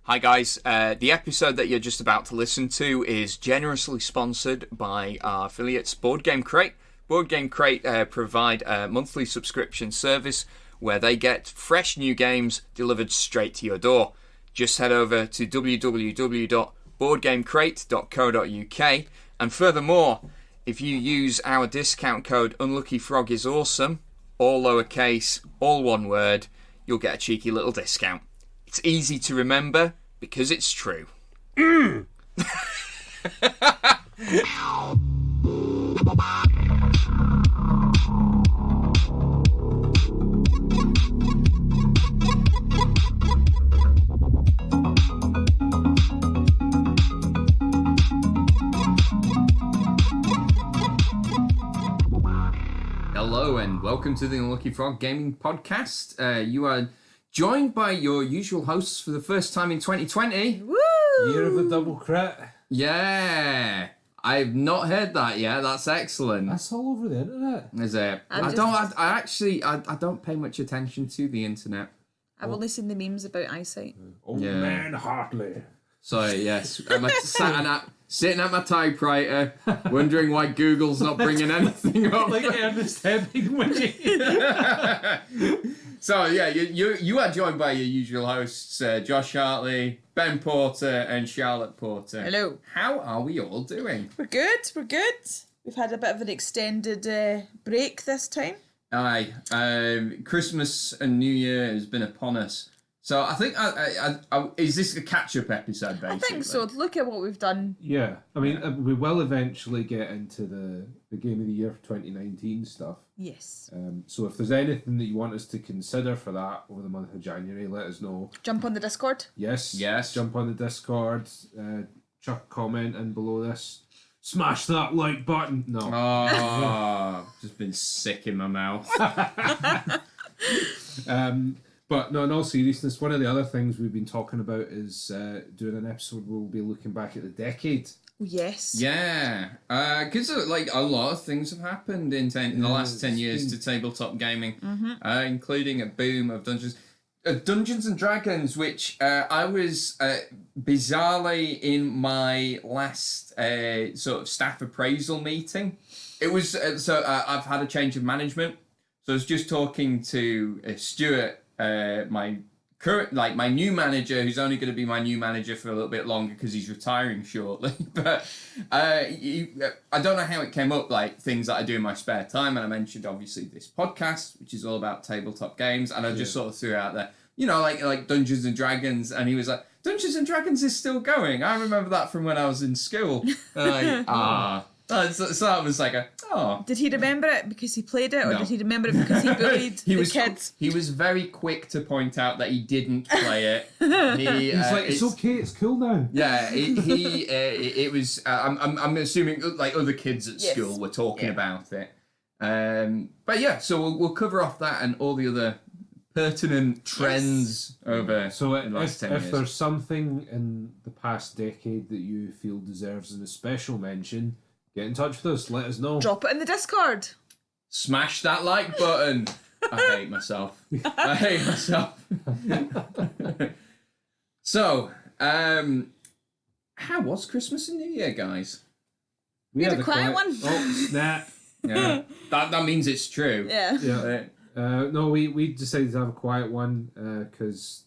Hi guys, the episode that you're just about to listen to is generously sponsored by our affiliates Board Game Crate. Board Game Crate provide a monthly subscription service where they get fresh new games delivered straight to your door. Just head over to www.boardgamecrate.co.uk, and furthermore, if you use our discount code UnluckyFrogIsAwesome, all lowercase, all one word, you'll get a cheeky little discount. It's easy to remember because it's true. Hello and welcome to the Unlucky Frog Gaming Podcast. You are joined by your usual hosts for the first time in 2020. Woo! Year of a double crit. Yeah, I've not heard that yet. That's excellent. That's all over the internet. Is it? I don't pay much attention to the internet. I've only seen the memes about eyesight. Old man Hartley. So yes, I'm sitting at my typewriter, wondering why Google's not bringing anything up. Like Ernest Hemingway. So yeah, you are joined by your usual hosts, Josh Hartley, Ben Porter, and Charlotte Porter. Hello. How are we all doing? We're good. We've had a bit of an extended break this time. Aye, Christmas and New Year has been upon us. So I think, is this a catch-up episode, basically? I think so. Look at what we've done. Yeah, I mean, we will eventually get into the Game of the Year for 2019 stuff. Yes. So if there's anything that you want us to consider for that over the month of January, let us know. Jump on the Discord. Yes. Yes. Jump on the Discord, chuck a comment in below this. Smash that like button. No. Oh, just been sick in my mouth. But no, in all seriousness, one of the other things we've been talking about is doing an episode where we'll be looking back at the decade. Oh, yes. Yeah, because like a lot of things have happened in the last 10 years to tabletop gaming, including a boom of Dungeons and Dragons, which I was bizarrely in my last sort of staff appraisal meeting. It was I've had a change of management, so I was just talking to Stuart. My new manager, who's only going to be my new manager for a little bit longer because he's retiring shortly. But I don't know how it came up, like things that I do in my spare time. And I mentioned obviously this podcast, which is all about tabletop games. And I just sort of threw out there, like Dungeons and Dragons. And he was like, Dungeons and Dragons is still going. I remember that from when I was in school. So that was like Did he remember it because he played it, or No. did he remember it because he bullied the kids? He was very quick to point out that he didn't play it. He's like, it's okay, it's cool now. Yeah, it was. I'm assuming like other kids at school were talking about it. But yeah, so we'll cover off that and all the other pertinent trends over So the last 10 years. if there's something in the past decade that you feel deserves a special mention, get in touch with us. Let us know. Drop it in the Discord. Smash that like button. I hate myself. So, how was Christmas and New Year, guys? We had a quiet one. Oh, snap. Yeah, that means it's true. Yeah. Yeah. No, we decided to have a quiet one because,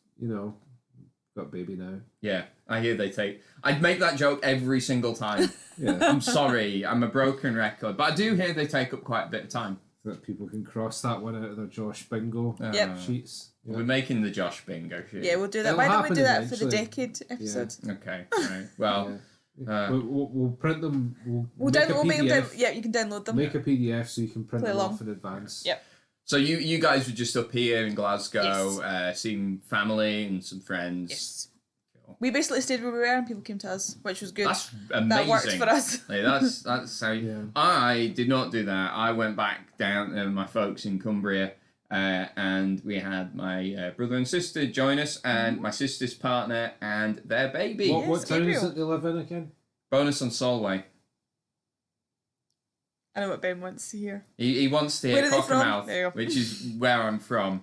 got a baby now. Yeah, I hear they take... I'd make that joke every single time. Yeah. I'm sorry, I'm a broken record. But I do hear they take up quite a bit of time. So that people can cross that one out of their Josh bingo Yep. sheets. Yeah. We're making the Josh bingo sheet. Yeah, we'll do that. It'll Why don't we happen do that for the eventually. decade episode? Okay, right. Well, We'll print them. We'll make make a them PDF. yeah, you can download them. Make a PDF so you can print Play them along. off in advance. Yep. so you guys were just up here in Glasgow, Yes. seeing family and some friends. Yes. We basically stayed where we were and people came to us, which was good. That's amazing. That worked for us. Like, that's how. Yeah. I did not do that. I went back down to my folks in Cumbria, and we had my brother and sister join us, and my sister's partner and their baby. What town is Gabriel. it they live in again? Bonus on Solway. I know what Ben wants to hear. He wants to Where hear are they from? Cockermouth, There you go. which is where I'm from.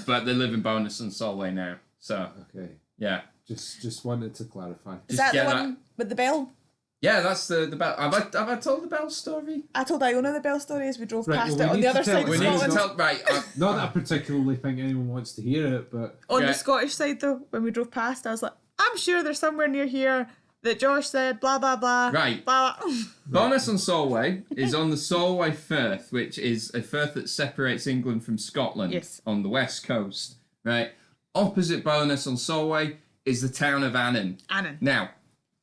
But they live in Bonus and Solway now. So, Okay. yeah. Just wanted to clarify. Is Just that the get one with the bell? Yeah, that's the bell. Have I told the bell story? I told Iona the bell story as we drove Right, past well, it we on need the to other tell side it. of We need to Scotland. tell. Right. Not that I particularly think anyone wants to hear it, but On Yeah. the Scottish side, though, when we drove past, I was like, I'm sure there's somewhere near here that Josh said blah, blah, blah. Right. Blah, blah. Bonus on Solway is on the Solway Firth, which is a firth that separates England from Scotland. Yes. On the west coast. Right. Opposite Bonus on Solway is the town of Annan. Annan. Now,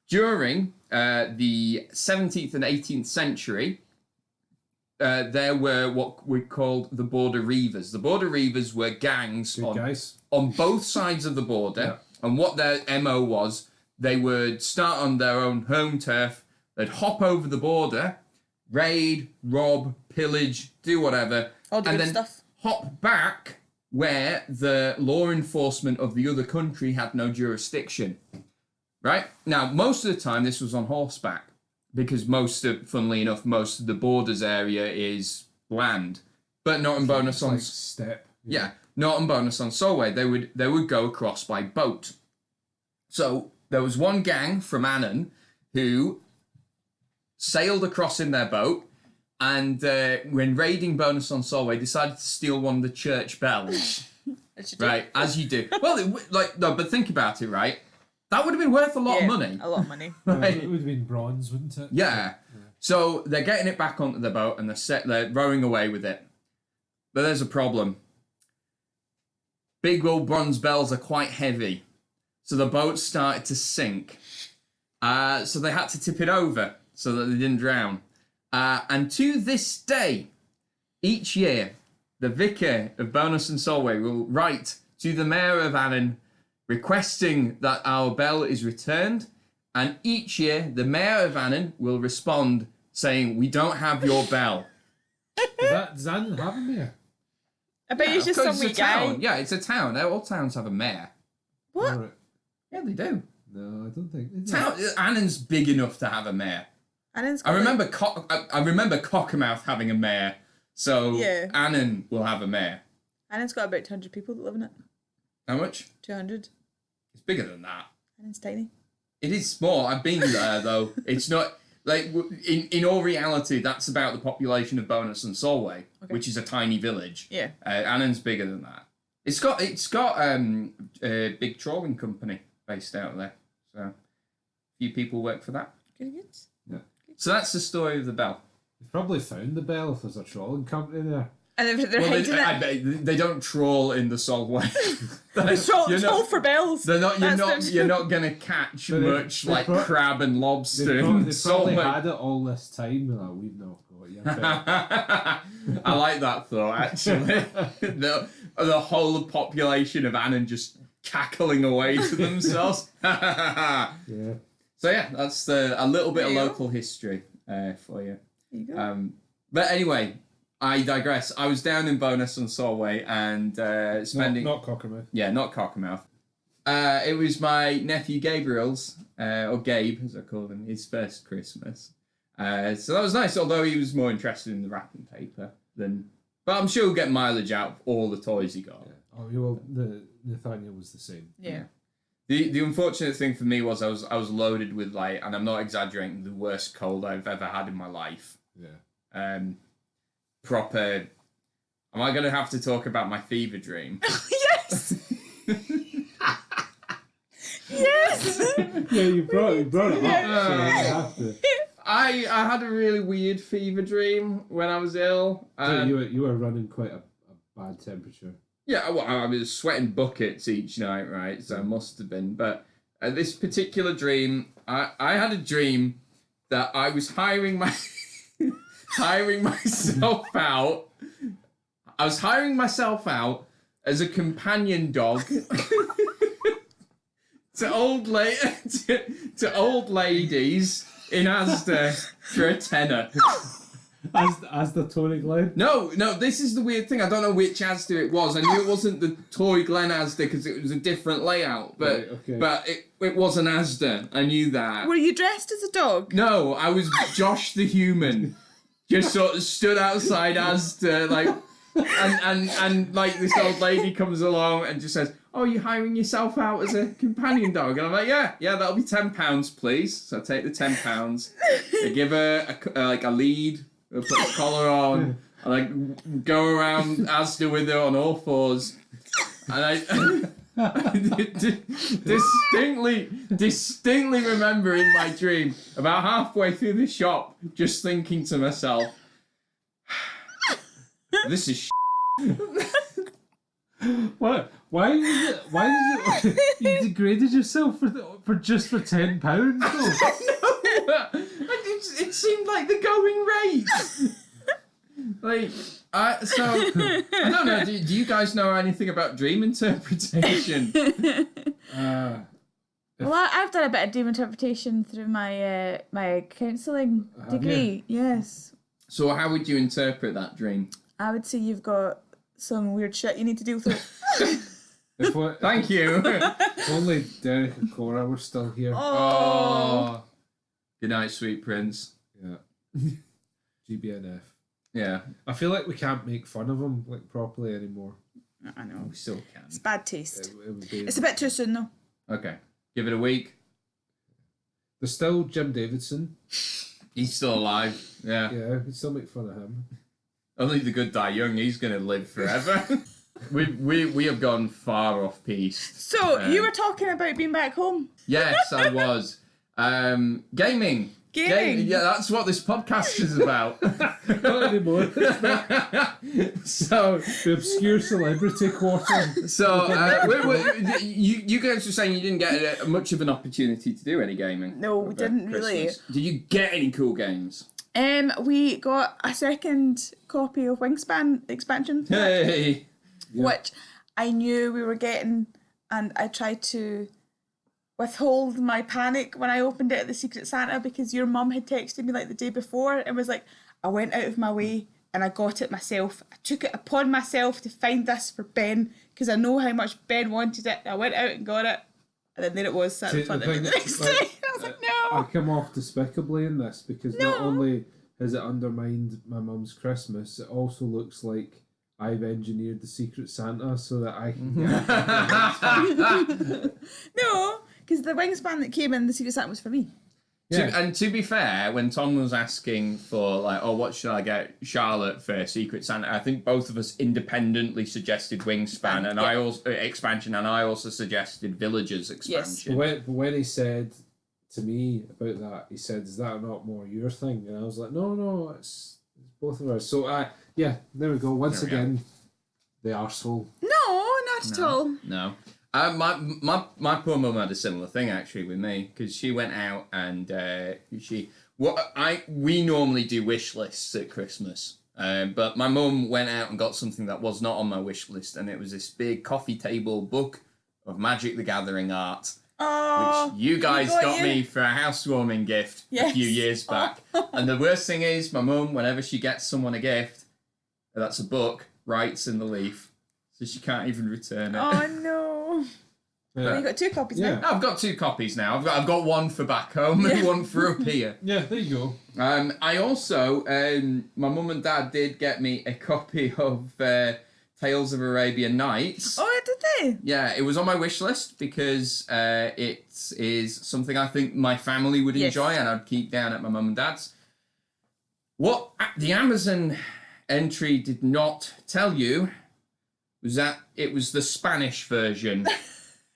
during the 17th and 18th century, there were what we called the Border Reivers. The Border Reivers were gangs good guys. on both sides of the border, and what their MO was, they would start on their own home turf, they'd hop over the border, raid, rob, pillage, do whatever, All the and good then stuff. hop back where the law enforcement of the other country had no jurisdiction. Right? Now, most of the time this was on horseback, because funnily enough, most of the borders area is land. But not in Bonus on... Like step. Yeah, not on Bonus on Solway. They would go across by boat. So there was one gang from Annan who sailed across in their boat, and when raiding Bonus on Solway, decided to steal one of the church bells. Right, as you do. Well, but think about it, right? That would have been worth a lot of money. A lot of money. Right? It would have been bronze, wouldn't it? Yeah. So they're getting it back onto the boat and they're rowing away with it. But there's a problem. Big old bronze bells are quite heavy. So the boat started to sink. So they had to tip it over so that they didn't drown. And to this day, each year, the vicar of Bonus and Solway will write to the mayor of Annan requesting that our bell is returned, and each year the mayor of Annan will respond saying, "We don't have your bell." Does Annan have a mayor? I bet he's just Of course, some wee it's a town. guy. Yeah, it's a town. All towns have a mayor. What? Alright. Yeah, they do. No, I don't think. Annan's big enough to have a mayor. Annan's I got remember Cockermouth having a mayor, so Yeah. Annan will have a mayor. Annan's got about 200 people that live in it. How much? 200. It's bigger than that. Annan's tiny. It is small. I've been there though. It's not like in all reality, that's about the population of Bonus and Solway, which is a tiny village. Yeah. Annan's bigger than that. It's got a big trawling company based out there. So a few people work for that. Good. Yeah. So that's the story of the bell. They've probably found the bell if there's a trawling company there. And they're hiding it. I bet they don't trawl in the Solway. Troll for bells. You're not gonna catch But much they like pro- crab and lobster They in probably Solway. had it all this time. Like, we've not got it. Yeah, I like that thought, actually. the whole population of Annan just cackling away to themselves. yeah. So yeah, that's a little bit of There you local history for you. There you go. But anyway, I digress. I was down in Bonus on Solway and spending... Not Cockermouth. Yeah, not Cockermouth. It was my nephew Gabriel's, or Gabe, as I call him, his first Christmas. So that was nice, although he was more interested in the wrapping paper than... But I'm sure he'll get mileage out of all the toys he got. Yeah. Oh, well, the Nathaniel was the same. Yeah. The unfortunate thing for me was I was loaded with, like, and I'm not exaggerating, the worst cold I've ever had in my life. Yeah. Proper... Am I going to have to talk about my fever dream? Yes! Yes! Yeah, you brought it up, so I have to. I had a really weird fever dream when I was ill. So you were running quite a bad temperature. Yeah, well, I was sweating buckets each night, right? So I must have been. But this particular dream, I had a dream that I was hiring myself out. I was hiring myself out as a companion dog to old ladies in Asda for a tenner. As the Tony Glenn? No, this is the weird thing. I don't know which Asda it was. I knew it wasn't the Toy Glen Asda because it was a different layout. But Right, okay. but it was an Asda. I knew that. Were you dressed as a dog? No, I was Josh the human. Just sort of stood outside Asda, like, and like this old lady comes along and just says, oh, you're hiring yourself out as a companion dog? And I'm like, yeah, that'll be £10, please. So I take the £10. I give her a lead, I put a collar on, and I go around Asda with her on all fours. And I distinctly remember in my dream, about halfway through the shop, just thinking to myself, this is What? Why did you degraded yourself for just £10 though? It seemed like the going rate. I don't know. Do you guys know anything about dream interpretation? Well, I've done a bit of dream interpretation through my my counselling degree. Yes. So how would you interpret that dream? I would say you've got some weird shit you need to deal with. Thank you. If only Derek and Cora were still here. Oh. Good night, sweet prince. Yeah. GBNF. Yeah. I feel like we can't make fun of them properly anymore. I know. We still can. It's bad taste. It would be. It's a bit too soon though. Okay. Give it a week. There's still Jim Davidson. He's still alive. Yeah. Yeah, we still make fun of him. Only the good die young. He's going to live forever. we have gone far off piste. So you were talking about being back home. Yes, I was. Gaming. Yeah, that's what this podcast is about. Not anymore. So the obscure celebrity quarter. So you guys were saying you didn't get much of an opportunity to do any gaming. No, we didn't really. Did you get any cool games? We got a second copy of Wingspan expansion pack, Hey. which I knew we were getting, and I tried to withhold my panic when I opened it at the Secret Santa because your mum had texted me like the day before and was like, I went out of my way and I got it myself. I took it upon myself to find this for Ben because I know how much Ben wanted it. I went out and got it, and then there it was sat in front of me the next day. I was like, no. I come off despicably in this because not only has it undermined my mum's Christmas, it also looks like I've engineered the Secret Santa so that I can get No, because the Wingspan that came in the Secret Santa was for me. Yeah. And to be fair, when Tom was asking for what should I get Charlotte for Secret Santa, I think both of us independently suggested Wingspan and I also expansion, and I also suggested Villagers expansion. Yes. When he said to me about that, he said, "Is that not more your thing?" And I was like, "No, it's both of ours." So there we go. Once again, the arsehole. No, not at all. No. My poor mum had a similar thing actually with me because she went out and we normally do wish lists at Christmas, but my mum went out and got something that was not on my wish list, and it was this big coffee table book of Magic the Gathering art, which you guys got me for a housewarming gift a few years back. And the worst thing is, my mum, whenever she gets someone a gift that's a book, writes in the leaf, so she can't even return it. Oh no. Well, you got 2 copies now. I've got 2 copies now. I've got one for back home and one for up here. Yeah, there you go. I also, my mum and dad did get me a copy of Tales of Arabian Nights. Oh, did they? Yeah, it was on my wish list because it is something I think my family would enjoy and I'd keep down at my mum and dad's. What the Amazon entry did not tell you was that it was the Spanish version.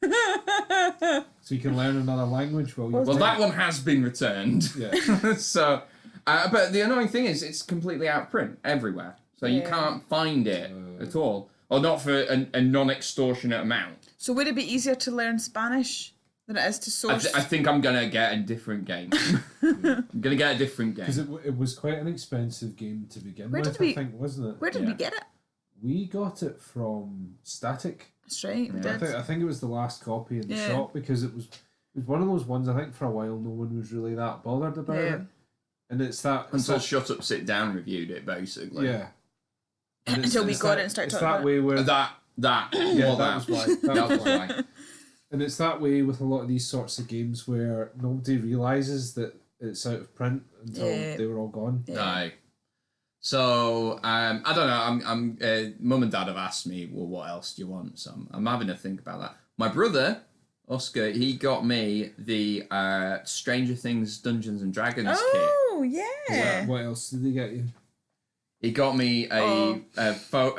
So you can learn another language while you... Well, that one has been returned. Yeah. So, but the annoying thing is it's completely out of print everywhere. So you can't find it at all. Or not for a non-extortionate amount. So would it be easier to learn Spanish than it is to source? I think I'm going to get a different game. I'm going to get a different game. Because it was quite an expensive game to begin with, I think, wasn't it? Where did we get it? We got it from Static. That's right, we did. I think it was the last copy in the shop because it was one of those ones, I think for a while no one was really that bothered about it. And it's that... Until Shut Up, Sit Down reviewed it, basically. Yeah. Until we got it and started talking about it. Way where... That was why. That was why. And it's that way with a lot of these sorts of games where nobody realises that it's out of print until they were all gone. Aye. So I don't know. I'm Mum and Dad have asked me, well, what else do you want? So I'm having to think about that. My brother Oscar, he got me the Stranger Things Dungeons and Dragons kit. Oh yeah. What else did he get you? He got me a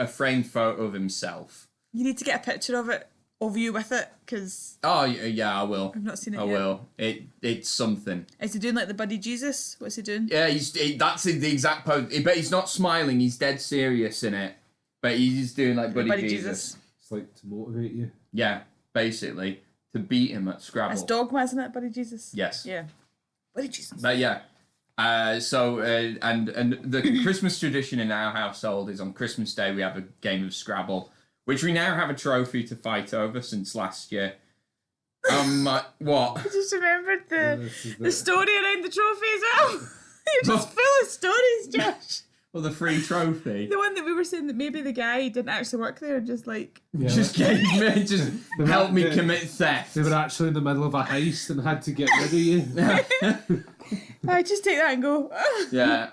framed photo of himself. You need to get a picture of you with it, because Oh yeah, I will. I've not seen it I yet. will. It's something. Is he doing like the Buddy Jesus? What's he doing? Yeah, that's the exact pose. But he's not smiling. He's dead serious in it. But he's doing like Buddy Jesus. It's like to motivate you. Yeah, basically to beat him at Scrabble. It's Dogma, isn't it, Buddy Jesus? Yes. Yeah. Buddy Jesus. But yeah. And the Christmas tradition in our household is on Christmas Day we have a game of Scrabble, which we now have a trophy to fight over since last year. What? I just remembered the story around the trophy as well. You're just full of stories, Josh. Well, the free trophy. The one that we were saying that maybe the guy didn't actually work there, just like... Yeah. Just helped me commit theft. They were actually in the middle of a heist and had to get rid of you. I just take that and go... Yeah.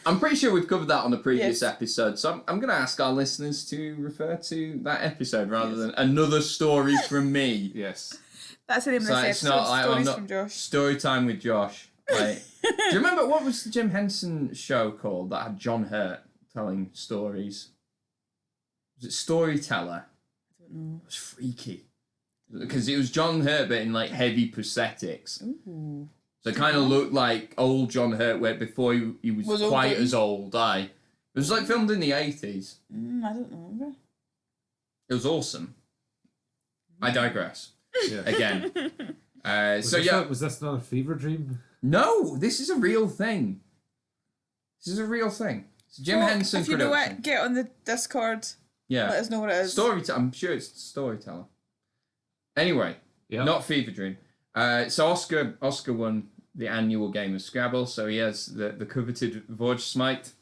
I'm pretty sure we've covered that on the previous episode, so I'm going to ask our listeners to refer to that episode rather than another story from me. Yes. That's the name of this It's episode, not like Stories from Josh. Story time with Josh. Like, do you remember what was the Jim Henson show called that had John Hurt telling stories? Was it Storyteller? I don't know. It was freaky. Because it was John Hurt but in like heavy prosthetics. Ooh. So it kind of looked like old John Hurt where before he was quite as old. It was like filmed in the 80s. I don't remember. It was awesome. I digress. Yeah. Again. Was this not a fever dream? No, this is a real thing. This is a real thing. It's a Jim Henson if you production. know it, get on the Discord. Yeah. Let us know what it is. I'm sure it's Storyteller. Anyway, not Fever Dream. So Oscar won the annual game of Scrabble, so he has the coveted Vorge Smite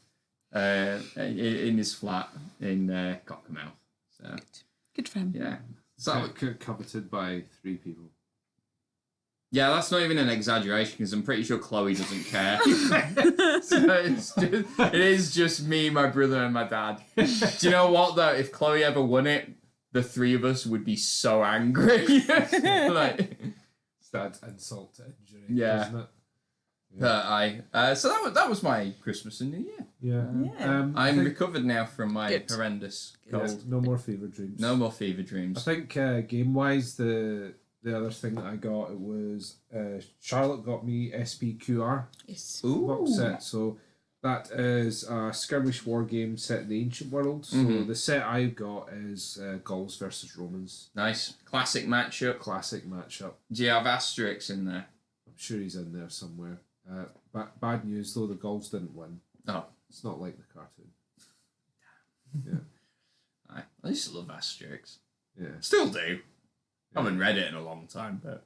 in his flat in Cockermouth. So, good for him. Yeah. So, Coveted by 3 people. yeah, that's not even an exaggeration because I'm pretty sure Chloe doesn't care. So it is just me, my brother, and my dad. Do you know what though? If Chloe ever won it, the 3 of us would be so angry. Like, That's insult to injury, Yeah. isn't it? So that was my Christmas and New Year. Yeah. I'm recovered now from my horrendous cold. No more fever dreams. No more fever dreams. I think game wise, the other thing that I got, it was Charlotte got me SPQR Yes. box set. So that is a skirmish war game set in the ancient world. So the set I got is Gauls versus Romans. Nice. Classic matchup. Classic matchup. Do you have Asterix in there? I'm sure he's in there somewhere. Bad news though, the Gauls didn't win. Oh. It's not like the cartoon. Yeah. I used to love Asterix. Yeah. Still do. I haven't read it in a long time, but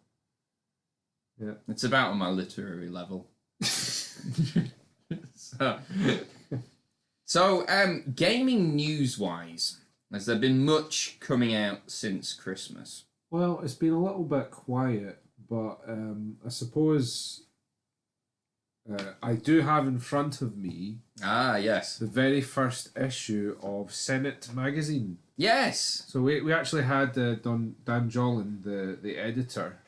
yeah, it's about on my literary level. So, gaming news-wise, has there been much coming out since Christmas? Well, it's been a little bit quiet, but I suppose I do have in front of me yes. the very first issue of Senate magazine. Yes! So we actually had Dan Jolin, the editor,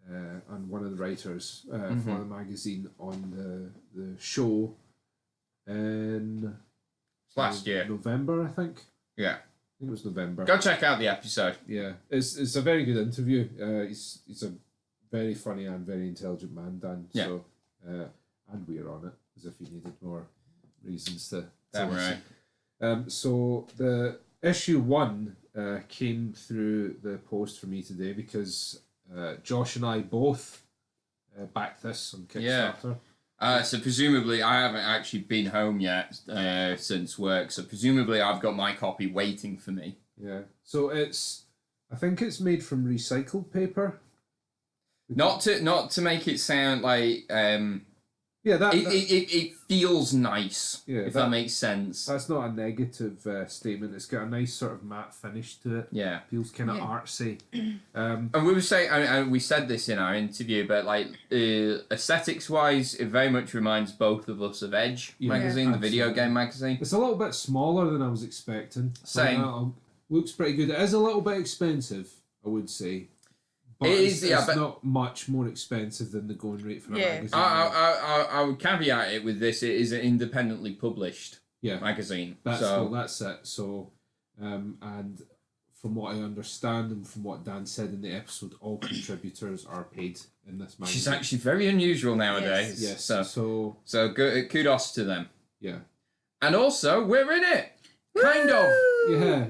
and one of the writers for the magazine on the show in Last year. November, I think. Yeah. I think it was November. Go check out the episode. Yeah, it's a very good interview. He's a very funny and very intelligent man, Dan. Yeah. So, and we're on it, as if he needed more reasons to Right. listen. So the issue 1 came through the post for me today because Josh and I both backed this on Kickstarter. So presumably, I haven't actually been home yet since work, so presumably I've got my copy waiting for me. Yeah. So I think it's made from recycled paper. Not to make it sound like Yeah, it feels nice, yeah, if that makes sense. That's not a negative statement. It's got a nice sort of matte finish to it. Yeah. Feels kind of artsy. And we were saying, and we said this in our interview, but like aesthetics-wise, it very much reminds both of us of Edge magazine, the video game magazine. It's a little bit smaller than I was expecting. Same. Looks pretty good. It is a little bit expensive, I would say. But it's not much more expensive than the going rate for a magazine. I would caveat it with this: it is an independently published magazine. That's it. So, and from what I understand and from what Dan said in the episode, all contributors are paid in this magazine. Which is actually very unusual nowadays. Yes. So good, kudos to them. Yeah. And also, we're in it. Kind of. Yeah.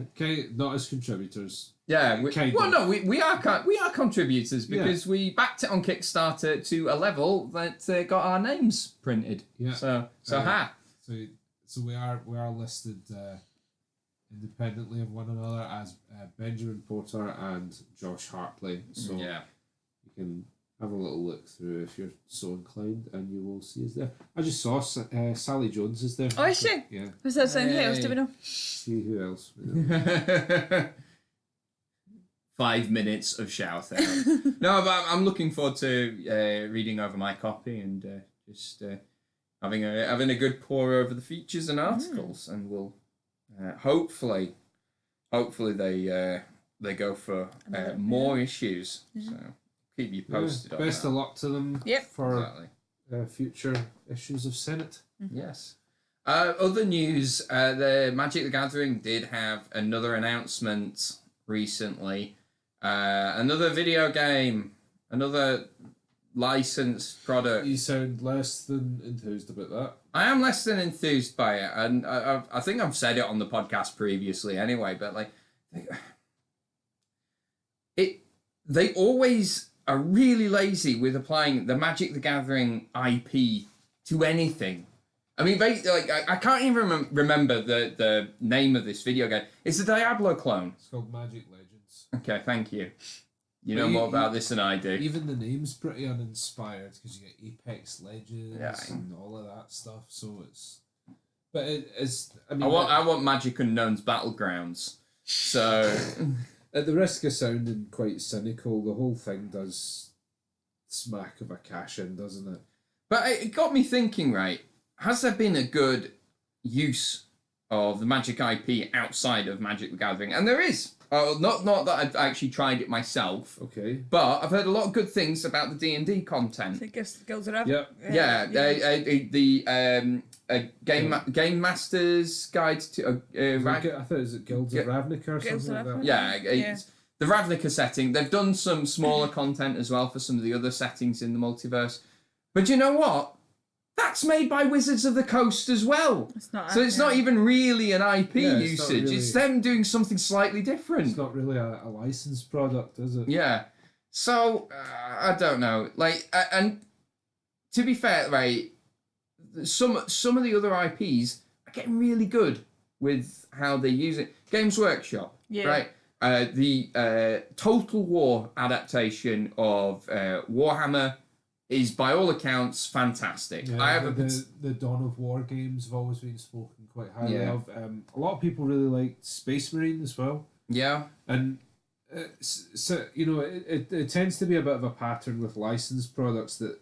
Not as contributors. Yeah, we are contributors because we backed it on Kickstarter to a level that got our names printed. Yeah. So we are listed independently of one another as Benjamin Porter and Josh Hartley. So you can have a little look through if you're so inclined, and you will see us there. I just saw Sally Jones is there. Oh, is she? Yeah. Was that something else? Do we know? See who else? 5 minutes of shout out. No, but I'm looking forward to reading over my copy and just having a good pour over the features and articles, and we'll hopefully they go for more issues. So keep you posted. Best of luck to them for future issues of Senate. Yes. Other news: the Magic the Gathering did have another announcement recently. Another video game, another licensed product. You sound less than enthused about that. I am less than enthused by it, and I think I've said it on the podcast previously anyway, but like, they always are really lazy with applying the Magic the Gathering IP to anything. I mean, I can't even remember the name of this video game. It's a Diablo clone. It's called Magic Legends. Okay, thank you. You know more about this than I do. Even the name's pretty uninspired because you get Apex Legends and all of that stuff. So it's, but it's. I mean, I want Magic Unknown's Battlegrounds. So, at the risk of sounding quite cynical, the whole thing does smack of a cash in, doesn't it? But it got me thinking. Right, has there been a good use of the Magic IP outside of Magic the Gathering? And there is. Not that I've actually tried it myself. Okay. But I've heard a lot of good things about the D&D content. I guess the Guilds are up. Yep. Game Master's Guide to... I thought it was Guilds of Ravnica or something like that. Yeah, the Ravnica setting. They've done some smaller content as well for some of the other settings in the multiverse. But you know what? That's made by Wizards of the Coast as well. It's not even really an IP usage. It's them doing something slightly different. It's not really a licensed product, is it? Yeah. So, I don't know. Like, and to be fair, right, some of the other IPs are getting really good with how they use it. Games Workshop, right? The Total War adaptation of Warhammer is by all accounts fantastic. Yeah, I have the Dawn of War games have always been spoken quite highly of. A lot of people really like Space Marine as well. Yeah, and so it tends to be a bit of a pattern with licensed products that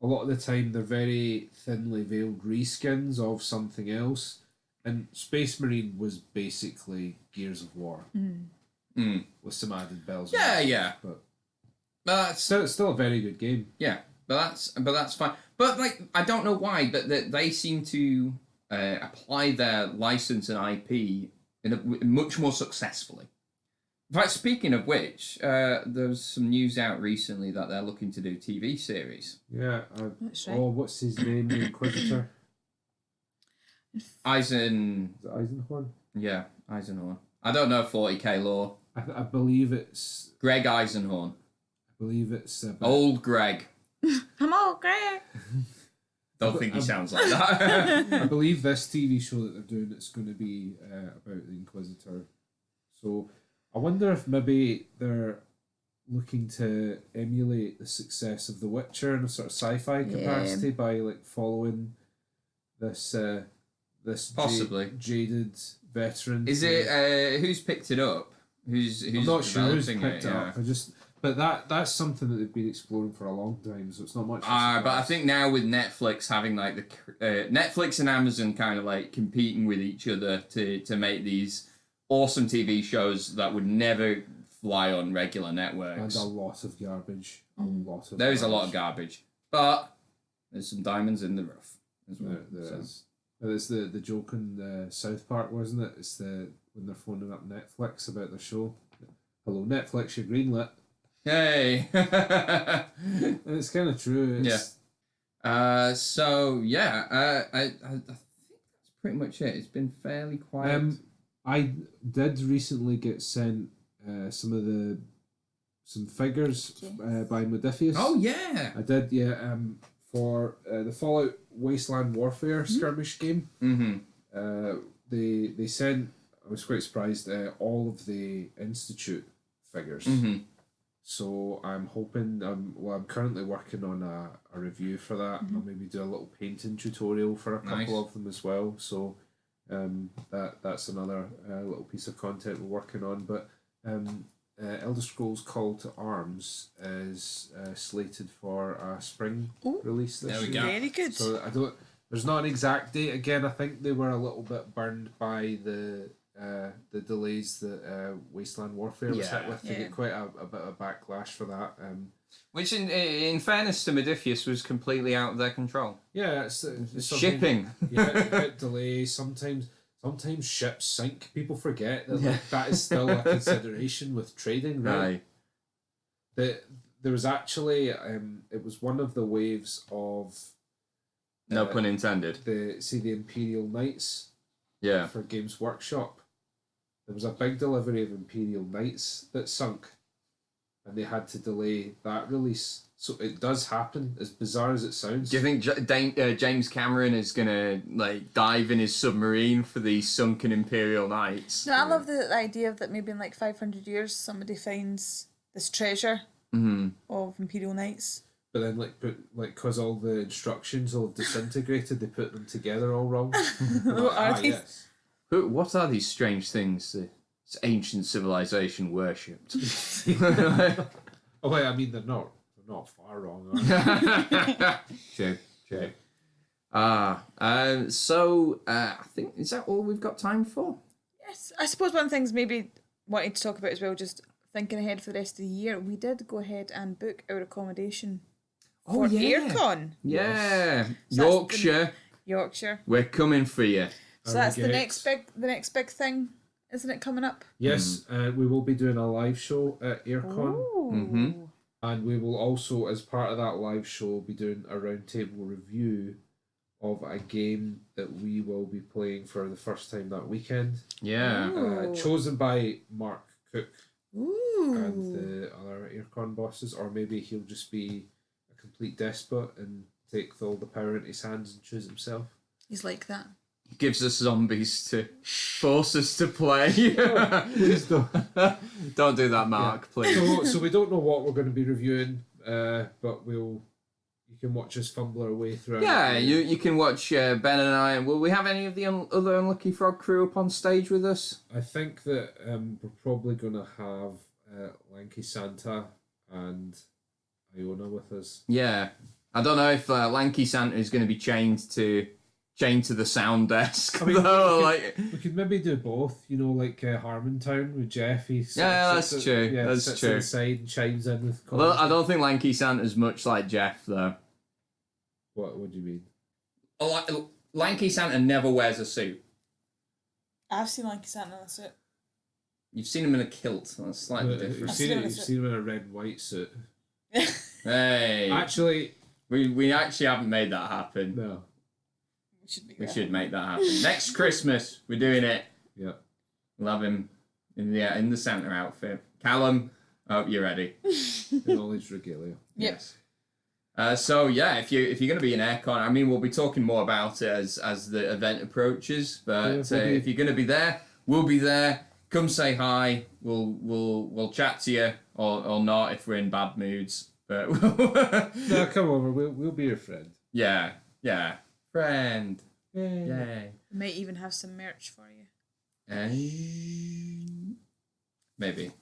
a lot of the time they're very thinly veiled reskins of something else. And Space Marine was basically Gears of War with some added bells. But that's still a very good game. Yeah. But that's fine. But like, I don't know why, but they seem to apply their license and IP much more successfully. In fact, speaking of which, there was some news out recently that they're looking to do TV series. Yeah. What's his name? The Inquisitor. Eisenhorn. Yeah, Eisenhorn. I don't know 40k lore. I believe it's Greg Eisenhorn. I believe it's old Greg. Come on, Greg. Don't think he sounds like that. I believe this TV show that they're doing, it's going to be about the Inquisitor. So I wonder if maybe they're looking to emulate the success of The Witcher in a sort of sci-fi capacity by like following this Possibly jaded veteran. Is it who's picked it up? Who's I'm not sure who's developing picked it? it up. But that's something that they've been exploring for a long time, so it's not much. But I think now with Netflix having like Netflix and Amazon kind of like competing with each other to make these awesome TV shows that would never fly on regular networks. And a lot of garbage. There's a lot of garbage, but there's some diamonds in the rough as well. There is. It's the joke in South Park, wasn't it? It's when they're phoning up Netflix about their show. Hello, Netflix, you're greenlit. Hey. And it's kind of true. I think that's pretty much it. It's been fairly quiet. I did recently get sent some figures by Modifius. Oh yeah, I did. Yeah, for the Fallout Wasteland Warfare skirmish game. Mm-hmm. They sent. I was quite surprised. All of the Institute figures. Mm-hmm. So I'm hoping. I'm currently working on a review for that. I'll maybe do a little painting tutorial for a couple of them as well. So. That's another little piece of content we're working on. But Elder Scrolls Call to Arms is slated for a spring release this year. Very good. So there's not an exact date. Again, I think they were a little bit burned by the delays that Wasteland Warfare was hit with. They get quite a bit of backlash for that. Which, in fairness to Modifius, was completely out of their control. Yeah, it's shipping. Delay. Sometimes ships sink. People forget that that is still a consideration with trading, right? There was actually it was one of the waves of no pun intended. The Imperial Knights. Yeah. For Games Workshop, there was a big delivery of Imperial Knights that sunk. And they had to delay that release. So it does happen, as bizarre as it sounds. Do you think James Cameron is going to dive in his submarine for these sunken Imperial Knights? No, I love the idea of that maybe in 500 years somebody finds this treasure of Imperial Knights. But then because all the instructions all disintegrated, they put them together all wrong. What are these? Yes. What are these strange things this ancient civilization worshipped? Oh wait, I mean they're not far wrong, are they? True. So I think is that all we've got time for? Yes, I suppose one of the things maybe wanting to talk about as well, just thinking ahead for the rest of the year, we did go ahead and book our accommodation for AirCon. Yeah, So Yorkshire. We're coming for you. So that's the next big thing, isn't it, coming up? Yes, we will be doing a live show at AirCon. Mm-hmm. And we will also, as part of that live show, be doing a roundtable review of a game that we will be playing for the first time that weekend. Yeah. Chosen by Mark Cook Ooh. and the other AirCon bosses, or maybe he'll just be a complete despot and take all the power into his hands and choose himself. He's like that. He gives us zombies to force us to play. Please don't. Don't do that, Mark, please. So we don't know what we're going to be reviewing, but you can watch us fumble our way through. Yeah, you can watch Ben and I. Will we have any of the other Unlucky Frog crew up on stage with us? I think that we're probably going to have Lanky Santa and Iona with us. Yeah, I don't know if Lanky Santa is going to be chained to the sound desk. I mean, though, we could maybe do both. Harmontown with Jeff. That's true. Yeah, that's sits true. on the side and chimes in with. Well, I don't think Lanky Santa's much like Jeff though. What do you mean? Lanky Santa never wears a suit. I've seen Lanky Santa in a suit. You've seen him in a kilt. That's slightly different. You've seen him in a red and white suit. Hey. Actually, we actually haven't made that happen. No. We should make that happen. Next Christmas, we're doing it. Yeah. We'll have him in the Santa outfit. Callum, I hope you're ready. In all his regalia. Yes. So yeah, if you're going to be in AirCon, I mean, we'll be talking more about it as the event approaches. But if you're going to be there, we'll be there. come say hi. We'll chat to you or not if we're in bad moods. But No, come over. We'll be your friend. yeah, friend. Yay. We might even have some merch for you. Maybe.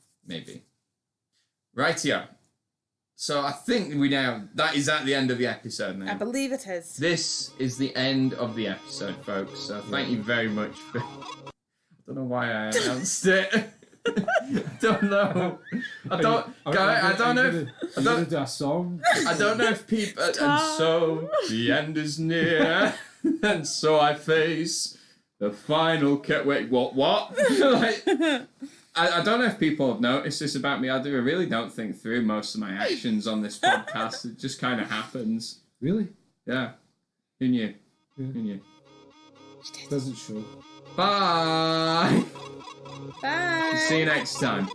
Right here. So I think that is at the end of the episode now. I believe it is. This is the end of the episode, folks. So thank you very much for... I don't know why I announced it. I don't know. I don't know Do a song. I don't know if people... And so the end is near. And so I face the final... Wait, what? Like... I don't know if people have noticed this about me. I really don't think through most of my actions on this podcast. It just kind of happens. Really? Yeah. Who knew? Yeah. Who knew? Doesn't show. Bye! Bye! See you next time.